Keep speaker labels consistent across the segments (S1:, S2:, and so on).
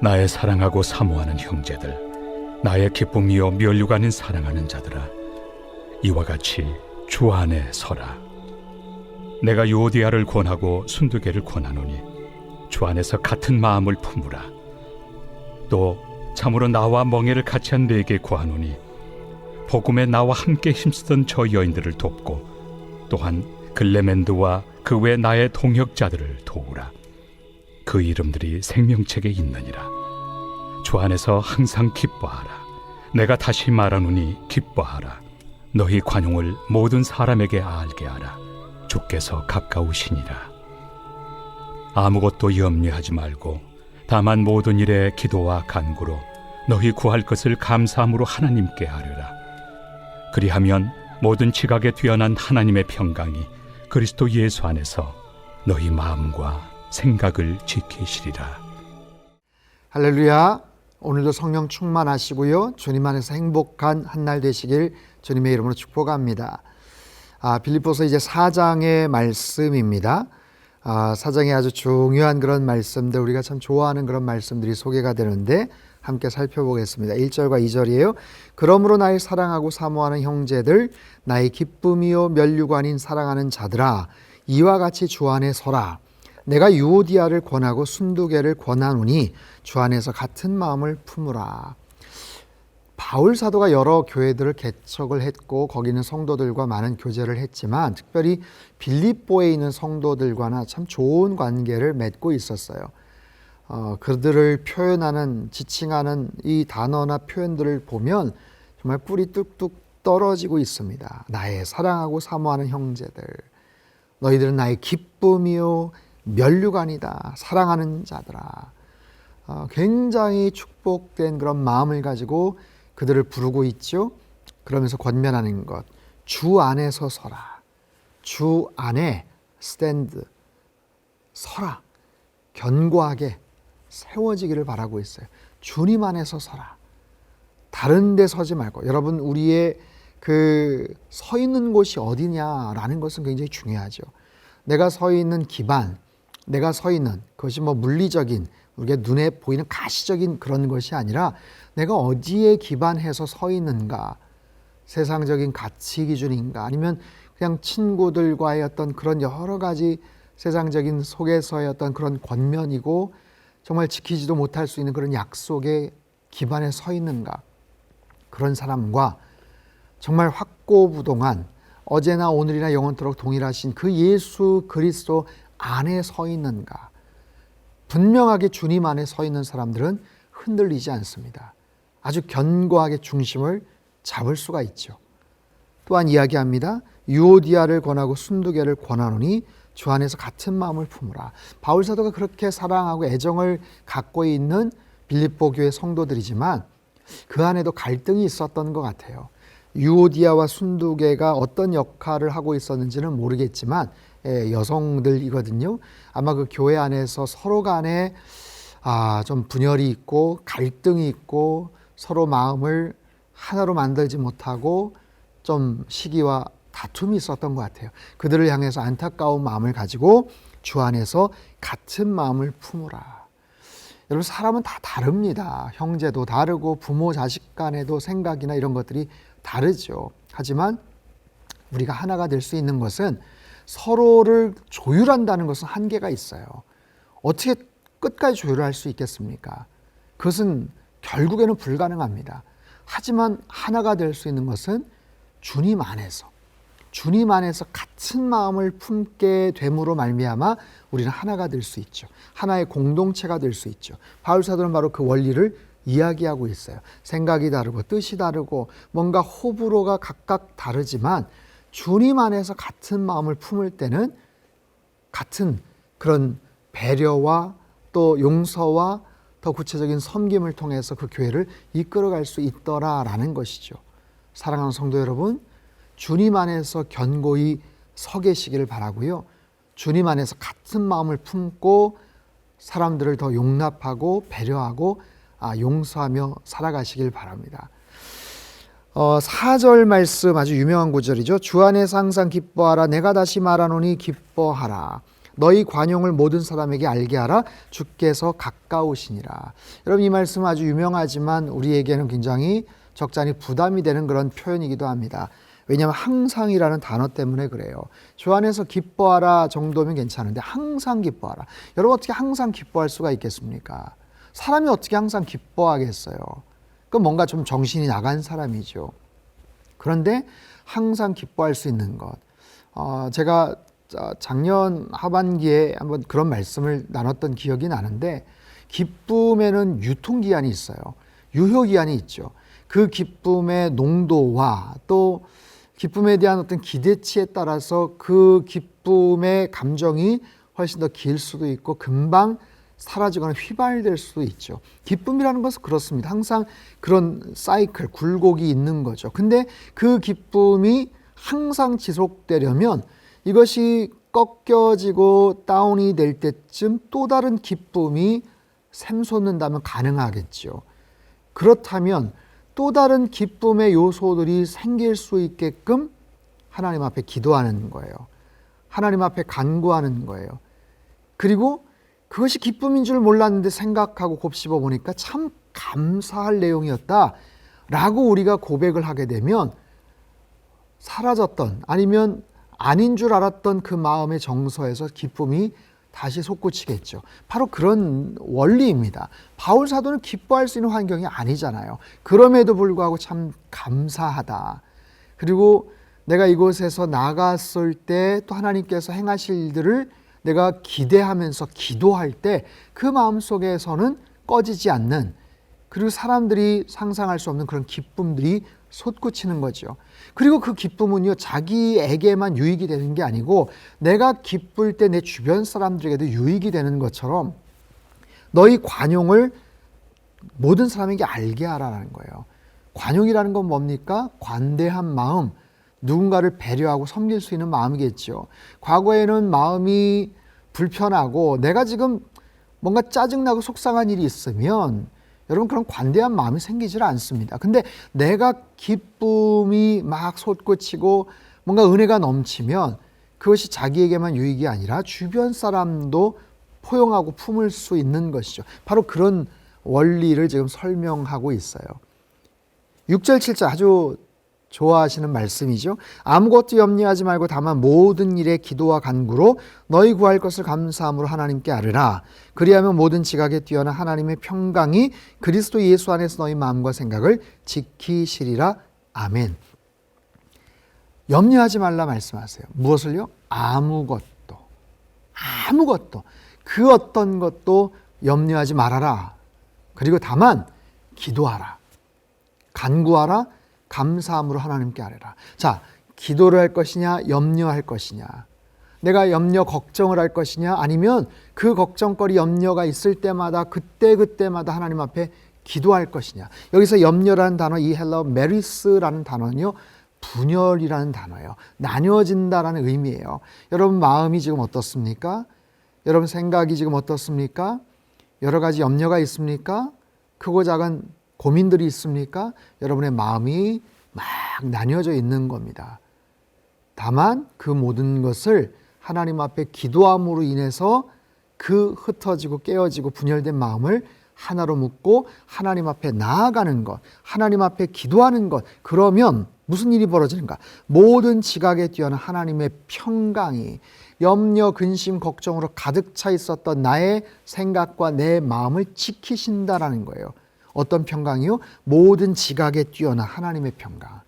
S1: 나의 사랑하고 사모하는 형제들, 나의 기쁨이요 면류관인 사랑하는 자들아, 이와 같이 주 안에 서라. 내가 유오디아를 권하고 순두개를 권하노니 주 안에서 같은 마음을 품으라. 또 참으로 나와 멍에를 같이 한 네게 구하노니 복음에 나와 함께 힘쓰던 저 여인들을 돕고 또한 글레멘드와 그 외 나의 동역자들을 도우라. 그 이름들이 생명책에 있느니라. 주 안에서 항상 기뻐하라. 내가 다시 말하노니 기뻐하라. 너희 관용을 모든 사람에게 알게 하라. 주께서 가까우시니라. 아무것도 염려하지 말고 다만 모든 일에 기도와 간구로 너희 구할 것을 감사함으로 하나님께 아뢰라. 그리하면 모든 지각에 뛰어난 하나님의 평강이 그리스도 예수 안에서 너희 마음과 생각을 지키시리라.
S2: 할렐루야. 오늘도 성령 충만하시고요, 주님 안에서 행복한 한 날 되시길 주님의 이름으로 축복합니다. 빌립보서 이제 4장의 말씀입니다. 4장에 아주 중요한 그런 말씀들, 우리가 참 좋아하는 그런 말씀들이 소개가 되는데 함께 살펴보겠습니다. 1절과 2절이에요. 그러므로 나의 사랑하고 사모하는 형제들, 나의 기쁨이요 면류관인 사랑하는 자들아, 이와 같이 주 안에 서라. 내가 유오디아를 권하고 순두개를 권하노니 주 안에서 같은 마음을 품으라. 바울 사도가 여러 교회들을 개척을 했고 거기는 성도들과 많은 교제를 했지만 특별히 빌립보에 있는 성도들과는 참 좋은 관계를 맺고 있었어요. 그들을 표현하는, 지칭하는 이 단어나 표현들을 보면 정말 뿔이 뚝뚝 떨어지고 있습니다. 나의 사랑하고 사모하는 형제들, 너희들은 나의 기쁨이요 면류관이다. 사랑하는 자들아. 굉장히 축복된 그런 마음을 가지고 그들을 부르고 있죠. 그러면서 권면하는 것, 주 안에서 서라. 주 안에 스탠드, 서라. 견고하게 세워지기를 바라고 있어요. 주님 안에서 서라. 다른 데 서지 말고. 여러분, 우리의 그 서 있는 곳이 어디냐라는 것은 굉장히 중요하죠. 내가 서 있는 기반, 내가 서 있는 그것이 물리적인, 우리가 눈에 보이는 가시적인 그런 것이 아니라 내가 어디에 기반해서 서 있는가, 세상적인 가치 기준인가, 아니면 그냥 친구들과의 어떤 그런 여러 가지 세상적인 속에서의 어떤 그런 권면이고 정말 지키지도 못할 수 있는 그런 약속에 기반에 서 있는가, 그런 사람과 정말 확고부동한 어제나 오늘이나 영원토록 동일하신 그 예수 그리스도 안에 서 있는가. 분명하게 주님 안에 서 있는 사람들은 흔들리지 않습니다. 아주 견고하게 중심을 잡을 수가 있죠. 또한 이야기합니다. 유오디아를 권하고 순두개를 권하노니 주 안에서 같은 마음을 품으라. 바울 사도가 그렇게 사랑하고 애정을 갖고 있는 빌립보 교회 성도들이지만 그 안에도 갈등이 있었던 것 같아요. 유오디아와 순두개가 어떤 역할을 하고 있었는지는 모르겠지만 여성들이거든요. 아마 그 교회 안에서 서로 간에 좀 분열이 있고 갈등이 있고 서로 마음을 하나로 만들지 못하고 좀 시기와 다툼이 있었던 것 같아요. 그들을 향해서 안타까운 마음을 가지고 주 안에서 같은 마음을 품으라. 여러분, 사람은 다 다릅니다. 형제도 다르고 부모 자식 간에도 생각이나 이런 것들이 다르죠. 하지만 우리가 하나가 될 수 있는 것은 서로를 조율한다는 것은 한계가 있어요. 어떻게 끝까지 조율할 수 있겠습니까? 그것은 결국에는 불가능합니다. 하지만 하나가 될 수 있는 것은 주님 안에서 같은 마음을 품게 됨으로 말미암아 우리는 하나가 될 수 있죠. 하나의 공동체가 될 수 있죠. 바울 사도는 바로 그 원리를 이야기하고 있어요. 생각이 다르고 뜻이 다르고 뭔가 호불호가 각각 다르지만 주님 안에서 같은 마음을 품을 때는 같은 그런 배려와 또 용서와 더 구체적인 섬김을 통해서 그 교회를 이끌어갈 수 있더라라는 것이죠. 사랑하는 성도 여러분, 주님 안에서 견고히 서 계시기를 바라고요. 주님 안에서 같은 마음을 품고 사람들을 더 용납하고 배려하고 용서하며 살아가시길 바랍니다. 4절 말씀 아주 유명한 구절이죠. 주 안에서 항상 기뻐하라. 내가 다시 말하노니 기뻐하라. 너희 관용을 모든 사람에게 알게 하라. 주께서 가까우시니라. 여러분, 이 말씀은 아주 유명하지만 우리에게는 굉장히 적잖이 부담이 되는 그런 표현이기도 합니다. 왜냐하면 항상이라는 단어 때문에 그래요. 주 안에서 기뻐하라 정도면 괜찮은데 항상 기뻐하라. 여러분, 어떻게 항상 기뻐할 수가 있겠습니까? 사람이 어떻게 항상 기뻐하겠어요? 그건 뭔가 좀 정신이 나간 사람이죠. 그런데 항상 기뻐할 수 있는 것. 제가 작년 하반기에 한번 그런 말씀을 나눴던 기억이 나는데, 기쁨에는 유통기한이 있어요. 유효기한이 있죠. 그 기쁨의 농도와 또 기쁨에 대한 어떤 기대치에 따라서 그 기쁨의 감정이 훨씬 더 길 수도 있고 금방 사라지거나 휘발될 수도 있죠. 기쁨이라는 것은 그렇습니다. 항상 그런 사이클, 굴곡이 있는 거죠. 근데 그 기쁨이 항상 지속되려면 이것이 꺾여지고 다운이 될 때쯤 또 다른 기쁨이 샘솟는다면 가능하겠죠. 그렇다면 또 다른 기쁨의 요소들이 생길 수 있게끔 하나님 앞에 기도하는 거예요. 하나님 앞에 간구하는 거예요. 그리고 그것이 기쁨인 줄 몰랐는데 생각하고 곱씹어 보니까 참 감사할 내용이었다라고 우리가 고백을 하게 되면 사라졌던, 아니면 아닌 줄 알았던 그 마음의 정서에서 기쁨이 다시 솟구치겠죠. 바로 그런 원리입니다. 바울 사도는 기뻐할 수 있는 환경이 아니잖아요. 그럼에도 불구하고 참 감사하다. 그리고 내가 이곳에서 나갔을 때 또 하나님께서 행하실 일들을 내가 기대하면서 기도할 때 그 마음속에서는 꺼지지 않는, 그리고 사람들이 상상할 수 없는 그런 기쁨들이 솟구치는 거죠. 그리고 그 기쁨은요, 자기에게만 유익이 되는 게 아니고 내가 기쁠 때 내 주변 사람들에게도 유익이 되는 것처럼 너희 관용을 모든 사람에게 알게 하라는 거예요. 관용이라는 건 뭡니까? 관대한 마음, 누군가를 배려하고 섬길 수 있는 마음이겠죠. 과거에는 마음이 불편하고 내가 지금 뭔가 짜증나고 속상한 일이 있으면 여러분 그런 관대한 마음이 생기질 않습니다. 근데 내가 기쁨이 막 솟구치고 뭔가 은혜가 넘치면 그것이 자기에게만 유익이 아니라 주변 사람도 포용하고 품을 수 있는 것이죠. 바로 그런 원리를 지금 설명하고 있어요. 6절 7절 아주 좋아하시는 말씀이죠. 아무것도 염려하지 말고 다만 모든 일에 기도와 간구로 너희 구할 것을 감사함으로 하나님께 아뢰라. 그리하면 모든 지각에 뛰어난 하나님의 평강이 그리스도 예수 안에서 너희 마음과 생각을 지키시리라. 아멘. 염려하지 말라 말씀하세요. 무엇을요? 아무것도. 그 어떤 것도 염려하지 말아라. 그리고 다만 기도하라. 간구하라. 감사함으로 하나님께 아뢰라. 자, 기도를 할 것이냐, 염려할 것이냐. 내가 염려, 걱정을 할 것이냐, 아니면 그 걱정거리, 염려가 있을 때마다 그때마다 하나님 앞에 기도할 것이냐. 여기서 염려라는 단어, 이 헬라어 메리스라는 단어는요, 분열이라는 단어예요. 나뉘어진다라는 의미예요. 여러분 마음이 지금 어떻습니까? 여러분 생각이 지금 어떻습니까? 여러 가지 염려가 있습니까? 크고 작은 고민들이 있습니까? 여러분의 마음이 막 나뉘어져 있는 겁니다. 다만 그 모든 것을 하나님 앞에 기도함으로 인해서 그 흩어지고 깨어지고 분열된 마음을 하나로 묶고 하나님 앞에 나아가는 것, 하나님 앞에 기도하는 것, 그러면 무슨 일이 벌어지는가? 모든 지각에 뛰어난 하나님의 평강이 염려, 근심, 걱정으로 가득 차 있었던 나의 생각과 내 마음을 지키신다라는 거예요. 어떤 평강이요? 모든 지각에 뛰어난 하나님의 평강.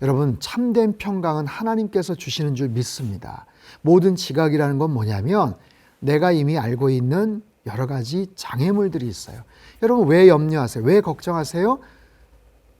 S2: 여러분 참된 평강은 하나님께서 주시는 줄 믿습니다. 모든 지각이라는 건 뭐냐면 내가 이미 알고 있는 여러 가지 장애물들이 있어요. 여러분 왜 염려하세요? 왜 걱정하세요?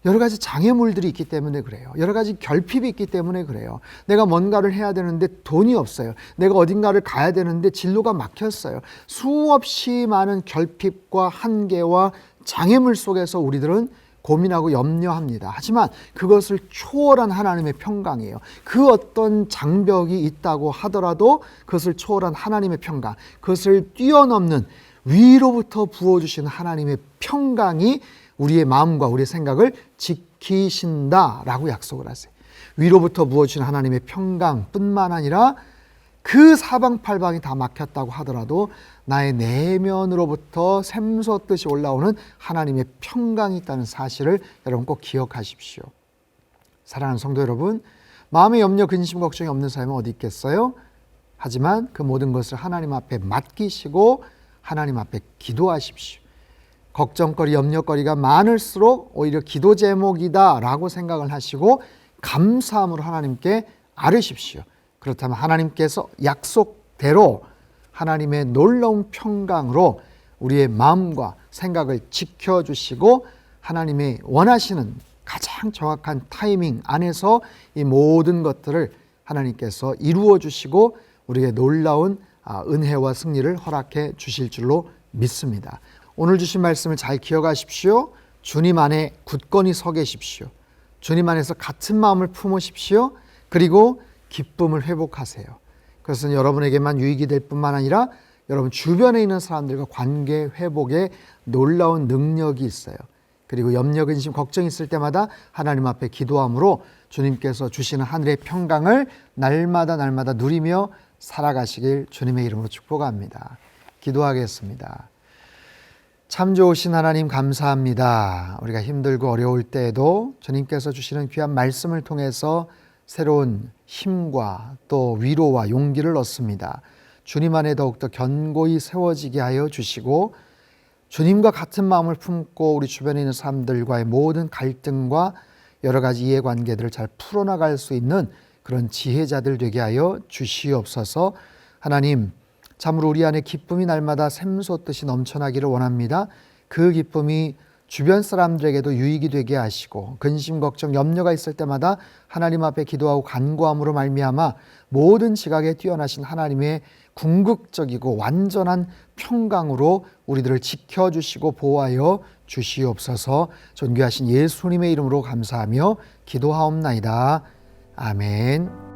S2: 여러 가지 장애물들이 있기 때문에 그래요. 여러 가지 결핍이 있기 때문에 그래요. 내가 뭔가를 해야 되는데 돈이 없어요. 내가 어딘가를 가야 되는데 진로가 막혔어요. 수없이 많은 결핍과 한계와 장애물 속에서 우리들은 고민하고 염려합니다. 하지만 그것을 초월한 하나님의 평강이에요. 그 어떤 장벽이 있다고 하더라도 그것을 초월한 하나님의 평강, 그것을 뛰어넘는 위로부터 부어주시는 하나님의 평강이 우리의 마음과 우리의 생각을 지키신다라고 약속을 하세요. 위로부터 부어주시는 하나님의 평강뿐만 아니라 그 사방팔방이 다 막혔다고 하더라도 나의 내면으로부터 샘솟듯이 올라오는 하나님의 평강이 있다는 사실을 여러분 꼭 기억하십시오. 사랑하는 성도 여러분, 마음의 염려, 근심, 걱정이 없는 사람은 어디 있겠어요? 하지만 그 모든 것을 하나님 앞에 맡기시고 하나님 앞에 기도하십시오. 걱정거리, 염려거리가 많을수록 오히려 기도 제목이다 라고 생각을 하시고 감사함으로 하나님께 아뢰십시오. 그렇다면 하나님께서 약속대로 하나님의 놀라운 평강으로 우리의 마음과 생각을 지켜주시고 하나님의 원하시는 가장 정확한 타이밍 안에서 이 모든 것들을 하나님께서 이루어 주시고 우리에게 놀라운 은혜와 승리를 허락해 주실 줄로 믿습니다. 오늘 주신 말씀을 잘 기억하십시오. 주님 안에 굳건히 서 계십시오. 주님 안에서 같은 마음을 품으십시오. 그리고 기쁨을 회복하세요. 그것은 여러분에게만 유익이 될 뿐만 아니라 여러분 주변에 있는 사람들과 관계 회복에 놀라운 능력이 있어요. 그리고 염려, 근심, 걱정이 있을 때마다 하나님 앞에 기도함으로 주님께서 주시는 하늘의 평강을 날마다 누리며 살아가시길 주님의 이름으로 축복합니다. 기도하겠습니다. 참 좋으신 하나님 감사합니다. 우리가 힘들고 어려울 때에도 주님께서 주시는 귀한 말씀을 통해서 새로운 힘과 또 위로와 용기를 얻습니다. 주님 안에 더욱더 견고히 세워지게 하여 주시고 주님과 같은 마음을 품고 우리 주변에 있는 사람들과의 모든 갈등과 여러 가지 이해관계들을 잘 풀어나갈 수 있는 그런 지혜자들 되게 하여 주시옵소서. 하나님, 참으로 우리 안에 기쁨이 날마다 샘솟듯이 넘쳐나기를 원합니다. 그 기쁨이 주변 사람들에게도 유익이 되게 하시고 근심, 걱정, 염려가 있을 때마다 하나님 앞에 기도하고 간구함으로 말미암아 모든 지각에 뛰어나신 하나님의 궁극적이고 완전한 평강으로 우리들을 지켜주시고 보호하여 주시옵소서. 존귀하신 예수님의 이름으로 감사하며 기도하옵나이다. 아멘.